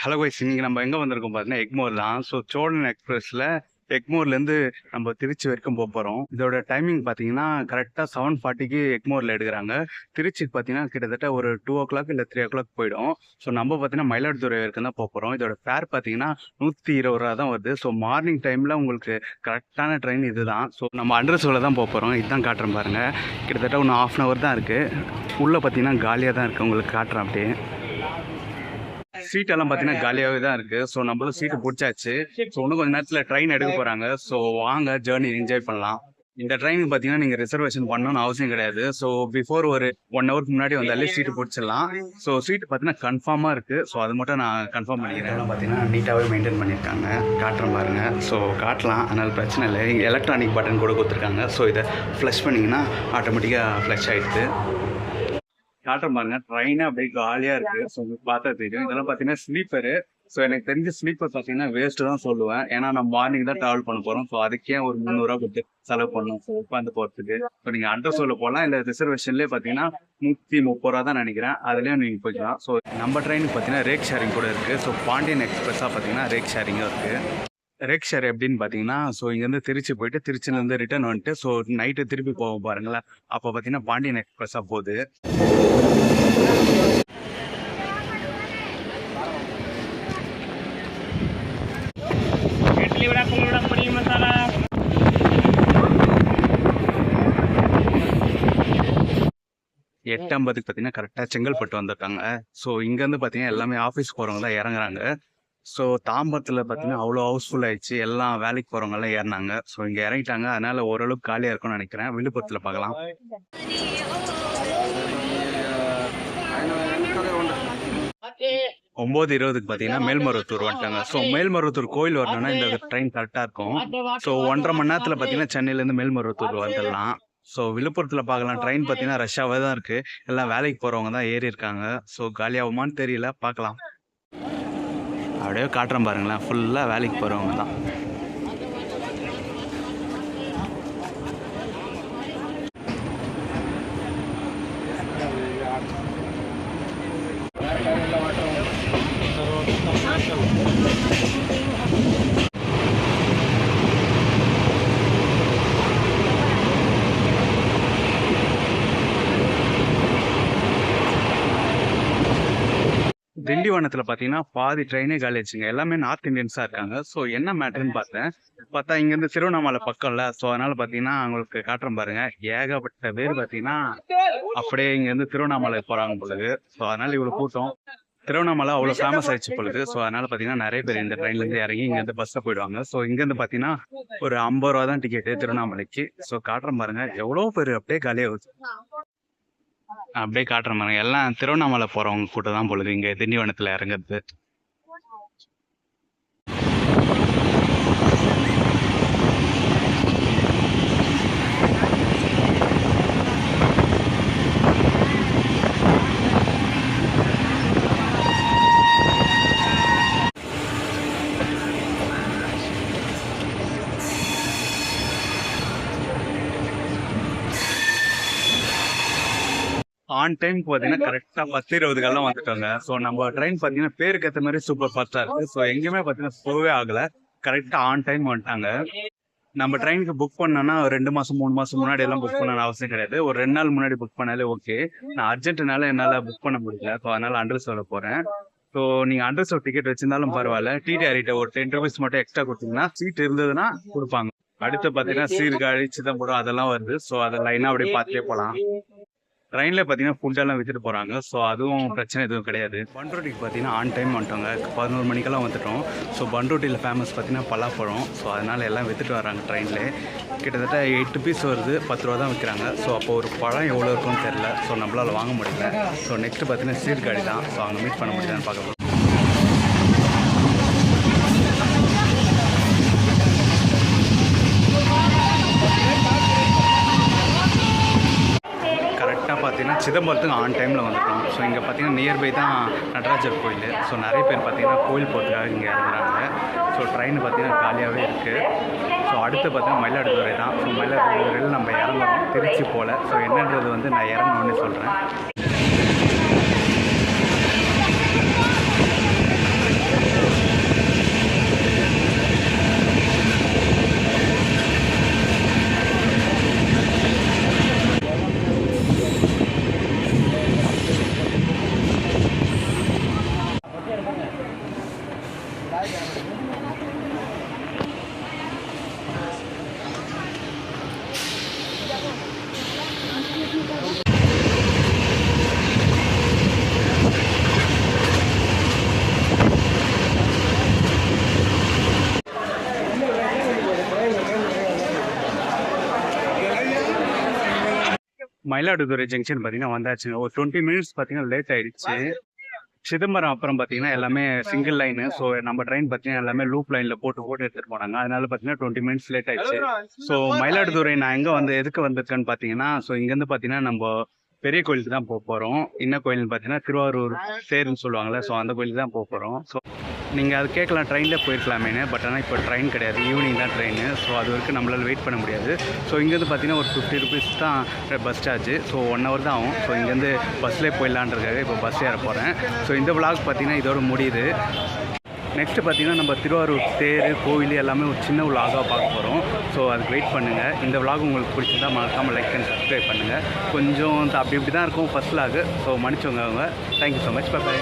Hello guys, இன்னைக்கு நம்ம எங்கே வந்திருக்கோம் பார்த்தீங்கன்னா எக்மோர் தான். ஸோ சோழன் எக்ஸ்பிரஸில் எக்மோர்லேருந்து நம்ம திருச்சி வரைக்கும் போக போகிறோம். இதோட டைமிங் பார்த்தீங்கன்னா கரெக்டாக 7:40க்கு எக்மோரில் எடுக்கிறாங்க. திருச்சிக்கு பார்த்தீங்கன்னா கிட்டத்தட்ட ஒரு 2 o'clock இல்லை 3 o'clock போயிடும். ஸோ நம்ம பார்த்தீங்கன்னா மயிலாடுதுறை வரைக்கும் தான் போக போகிறோம். இதோட ஃபேர் பார்த்தீங்கன்னா 120 ரூபா தான் வருது. ஸோ மார்னிங் டைமில் உங்களுக்கு கரெக்டான ட்ரெயின் இது தான். ஸோ நம்ம அட்ரஸில் தான் போக போகிறோம். இதுதான் காட்டுறேன் பாருங்கள். கிட்டத்தட்ட ஒன்று 1/2 hour தான் இருக்குது. உள்ளே பார்த்தீங்கன்னா காலியாக தான் இருக்குது. உங்களுக்கு காட்டுறேன் அப்படியே. சீட்டெல்லாம் பார்த்தீங்கன்னா காலியாகவே தான் இருக்குது. ஸோ நம்மளும் சீட்டு பிடிச்சாச்சு. ஸோ இன்னும் கொஞ்சம் நேரத்தில் ட்ரெயின் எடுக்க போகிறாங்க. ஸோ வாங்க ஜேர்னி என்ஜாய் பண்ணலாம். இந்த ட்ரெயினுக்கு பார்த்தீங்கன்னா நீங்கள் ரிசர்வேஷன் பண்ணணும்னு அவசியம் கிடையாது. ஸோ பிஃபோர் ஒரு 1 hour முன்னாடி வந்தாலே சீட்டு பிடிச்சிடலாம். ஸோ சீட்டு பார்த்தீங்கன்னா கன்ஃபார்மாக இருக்குது. ஸோ அது மட்டும் நான் கன்ஃபார்ம் பண்ணிக்கிறேன். பார்த்தீங்கன்னா நீட்டாகவே மெயின்டைன் பண்ணியிருக்காங்க. காட்டுறேன் பாருங்கள். ஸோ காட்டலாம், அதனால் பிரச்சனை இல்லை. எலக்ட்ரானிக் பட்டன் கூட கொடுத்துருக்காங்க. ஸோ இதை ஃப்ளஷ் பண்ணிங்கன்னா ஆட்டோமேட்டிக்காக ஃப்ளஷ் ஆகிடுது. காட்டுற பாருங்க, ட்ரெயினே அப்படியே காலியாக இருக்குது. ஸோ உங்களுக்கு பார்த்தா தெரியும். இதெல்லாம் பார்த்தீங்கன்னா ஸ்லீப்பரு. ஸோ எனக்கு தெரிஞ்ச ஸ்லீப்பர் பார்த்தீங்கன்னா வேஸ்ட்டு தான் சொல்லுவேன். ஏன்னா நம்ம மார்னிங் தான் ட்ராவல் பண்ண போகிறோம். ஸோ அதுக்கே ஒரு 300 ரூபா கொடுத்து செலவு பண்ணணும் உட்காந்து போகிறதுக்கு. ஸோ நீங்கள் அண்டர்சோலில் போகலாம், இல்லை ரிசர்வேஷன்லேயே பார்த்தீங்கன்னா 130 ரூபா தான் நினைக்கிறேன். அதுலேயும் நீங்கள் போய்க்கலாம். ஸோ நம்ம ட்ரெயினுக்கு பார்த்தீங்கன்னா ரேக் ஷேரிங் கூட இருக்குது. ஸோ பாண்டியன் எக்ஸ்பிரஸாக பார்த்தீங்கன்னா ரேக் ஷேரிங்கும் இருக்குது. ரேக் ஷேர் எப்படின்னு பார்த்தீங்கன்னா, ஸோ இங்கேருந்து திருச்சி போயிட்டு திருச்சிலேருந்து ரிட்டர்ன் வந்துட்டு ஸோ நைட்டு திருப்பி போக பாருங்களேன். அப்போ பார்த்தீங்கன்னா பாண்டியன் எக்ஸ்பிரஸாக போகுது. மசாலா 8:50க்கு பார்த்தீங்கன்னா கரெக்டாக செங்கல்பட்டு வந்துட்டாங்க. ஸோ இங்கேருந்து பார்த்தீங்கன்னா எல்லாமே ஆஃபீஸ் போகிறவங்க தான் இறங்குறாங்க. ஸோ தாம்பரத்தில் பார்த்தீங்கன்னா அவ்வளோ ஹவுஸ்ஃபுல் ஆயிடுச்சு. எல்லாம் வேலைக்கு போகிறவங்கெல்லாம் ஏறினாங்க. ஸோ இங்கே இறங்கிட்டாங்க. அதனால் ஓரளவுக்கு காலியாக இருக்கும்னு நினைக்கிறேன். விழுப்புரத்தில் பார்க்கலாம். 9:20க்கு பார்த்தீங்கன்னா மேல்மருவத்தூர் வந்துட்டாங்க. ஸோ மேல்மருவத்தூர் கோயில் வரணும்னா இந்த ட்ரெயின் கரெக்டாக இருக்கும். ஸோ 1.5 மணி நேரத்தில் பார்த்தீங்கன்னா சென்னையிலேருந்து மேல்மருவத்தூர் வந்துடலாம். ஸோ விழுப்புரத்தில் பார்க்கலாம். ட்ரெயின் பார்த்தீங்கன்னா ரஷ்ஷாகவே தான் இருக்குது. எல்லாம் வேலைக்கு போகிறவங்க தான் ஏறி இருக்காங்க. ஸோ காலியாகுமான்னு தெரியல, பார்க்கலாம். அப்படியே காட்டுறேன் பாருங்களேன். ஃபுல்லாக வேலைக்கு போகிறவங்க தான். திண்டிவனத்தில் பார்த்தீங்கன்னா பாதி ட்ரெயினே காலி ஆச்சுங்க. எல்லாமே நார்த் இந்தியன்ஸாக இருக்காங்க. ஸோ என்ன மேட்டர்ன்னு பார்த்தா இங்கேருந்து திருவண்ணாமலை பக்கம்ல. ஸோ அதனால் பார்த்தீங்கன்னா அவங்களுக்கு காட்டுறேன் பாருங்க. ஏகப்பட்ட பேர் பார்த்தீங்கன்னா அப்படியே இங்கேருந்து திருவண்ணாமலை போகிறாங்க பொழுது. ஸோ அதனால் இவ்வளோ கூட்டம். திருவண்ணாமலை அவ்வளோ ஃபேமஸ் ஆயிடுச்சு பொழுது. ஸோ அதனால் பார்த்தீங்கன்னா நிறைய பேர் இந்த ட்ரெயின்லேருந்து இறங்கி இங்கேருந்து பஸ்ஸில் போயிடுவாங்க. ஸோ இங்கேருந்து பார்த்தீங்கன்னா ஒரு 50 ரூபா தான் டிக்கெட்டு திருவண்ணாமலைக்கு. ஸோ காட்டுறேன் பாருங்க, எவ்வளோ பேர் அப்படியே காலியாகுது. அப்படியே காட்டுறேன் பாருங்க. எல்லாம் திருவண்ணாமலை போகிறவங்க கூட்டம் தான் பொழுது இங்கே திண்டிவனத்தில் இறங்குறது. ஆன் டைம் பார்த்தீங்கன்னா கரெக்டாக 10:20க்கெல்லாம் வந்துட்டாங்க. ஸோ நம்ம ட்ரெயின் பார்த்தீங்கன்னா பேருக்கு ஏற்ற மாதிரி சூப்பர் ஃபாஸ்ட்டாக இருக்குது. ஸோ எங்கேயுமே பார்த்தீங்கன்னா ஸ்லோவே ஆகலை. கரெக்டாக ஆன் டைம் வந்துட்டாங்க. நம்ம ட்ரெயினுக்கு புக் பண்ணோன்னா 2 மாதம் 3 மாதம் முன்னாடி எல்லாம் புக் பண்ணணும் அவசியம் கிடையாது. ஒரு 2 நாள் முன்னாடி புக் பண்ணாலே ஓகே. நான் அர்ஜென்ட்னால என்னால் புக் பண்ண முடியல. ஸோ அதனால் அண்டர்சோவில் போகிறேன். ஸோ நீங்கள் அண்டர்சோல் டிக்கெட் வச்சிருந்தாலும் பரவாயில்ல, டிடிஆர்கிட்ட ஒரு 10 rupees மட்டும் எக்ஸ்ட்ரா கொடுத்தீங்கன்னா சீட் இருந்ததுன்னா கொடுப்பாங்க. அடுத்து பார்த்தீங்கன்னா சீர்காழி, சிதம்பரம் அதெல்லாம் வருது. ஸோ அதை லைனாக அப்படியே பார்த்துட்டே போகலாம். ட்ரெயினில் பார்த்தீங்கன்னா ஃபுட்டெல்லாம் விற்றுட்டு போகிறாங்க. ஸோ அதுவும் பிரச்சனை எதுவும் கிடையாது. பண்ருட்டிக்கு பார்த்தீங்கன்னா ஆன் டைம் வந்துட்டோங்க. 11 மணிக்கெல்லாம் வந்துட்டோம். ஸோ பண்ருட்டியில் ஃபேமஸ் பார்த்தீங்கன்னா பலாப்பழம். ஸோ அதனால் எல்லாம் விற்றுட்டு வராங்க ட்ரெயினில். கிட்டத்தட்ட 8 பீஸ் வருது, 10 ரூபா தான் விற்கிறாங்க. ஸோ அப்போ ஒரு பழம் எவ்வளோ இருக்கும்னு தெரில. ஸோ நம்மளால் வாங்க முடியல. ஸோ நெக்ஸ்ட்டு பார்த்தீங்கன்னா சீர்காழி தான். ஸோ அங்கே மீட் பண்ண முடியலன்னு பார்க்க போகிறோம். பார்த்தீங்கன்னா சிதம்பரத்துக்கு ஆன் டைமில் வந்துட்டோம். ஸோ இங்கே பார்த்தீங்கன்னா நியர்பை தான் நடராஜர் கோயில். ஸோ நிறைய பேர் பார்த்தீங்கன்னா கோயில் போகிறதுக்காக இங்கே இறங்குறாங்க. ஸோ ட்ரெயின் பார்த்தீங்கன்னா காலியாகவே இருக்குது. ஸோ அடுத்து பார்த்தீங்கன்னா மயிலாடுதுறை தான். ஸோ மயிலாடுதுறையில் நம்ம இறங்குறோம், திருச்சி போல். ஸோ என்னன்றது வந்து நான் இறங்கணுன்னே சொல்கிறேன். மயிலாடுதுறை ஜங்ஷன் பார்த்தீங்கன்னா வந்தாச்சுங்க. ஒரு 20 மினிட்ஸ் பார்த்தீங்கன்னா லேட் ஆயிடுச்சு. சிதம்பரம் அப்புறம் பார்த்தீங்கன்னா எல்லாமே சிங்கிள் லைனு. ஸோ நம்ம ட்ரெயின் பார்த்தீங்கன்னா எல்லாமே லூப் லைனில் போட்டு எடுத்துகிட்டு போனாங்க. அதனால பார்த்தீங்கன்னா 20 மினிட்ஸ் லேட் ஆயிடுச்சு. ஸோ மயிலாடுதுறை நான் எங்கே எதுக்கு வந்திருக்கேன்னு பார்த்தீங்கன்னா, ஸோ இங்கேருந்து பார்த்தீங்கன்னா நம்ம பெரிய கோயிலுக்கு தான் போகிறோம். என்ன கோயில்னு பார்த்தீங்கன்னா திருவாரூர் தேர்ன்னு சொல்லுவாங்கள்ல, ஸோ அந்த கோயிலுக்கு தான் போகிறோம். ஸோ நீங்கள் அது கேட்கலாம், ட்ரெயினில் போயிருக்கலாமேனு. பட் ஆனால் இப்போ ட்ரெயின் கிடையாது, ஈவினிங் தான் ட்ரெயின். ஸோ அது வரைக்கும் நம்மளால் வெயிட் பண்ண முடியாது. ஸோ இங்கேருந்து பார்த்தீங்கன்னா ஒரு 50 ருபீஸ் தான் பஸ் சார்ஜ். ஸோ 1 ஹவர் தான் ஆகும். ஸோ இங்கேருந்து பஸ்லேயே போயிடலான்றதுக்காக இப்போ பஸ் ஏற போகிறேன். ஸோ இந்த விளாக் பார்த்தீங்கன்னா இதோட முடியுது. நெக்ஸ்ட்டு பார்த்தீங்கன்னா நம்ம திருவாரூர் தேர் கோவில் எல்லாமே ஒரு சின்ன விளாகாக பார்க்க போகிறோம். ஸோ அதுக்கு வெயிட் பண்ணுங்கள். இந்த விளாக் உங்களுக்கு பிடிச்சிருந்தா மறக்காமல் லைக் அண்ட் சப்ஸ்கிரைப் பண்ணுங்கள். கொஞ்சம் அப்படி இப்படி தான் இருக்கும் ஃபஸ்ட் விளாக். ஸோ மன்னிச்சவங்க அவங்க. Thank you so much. பை.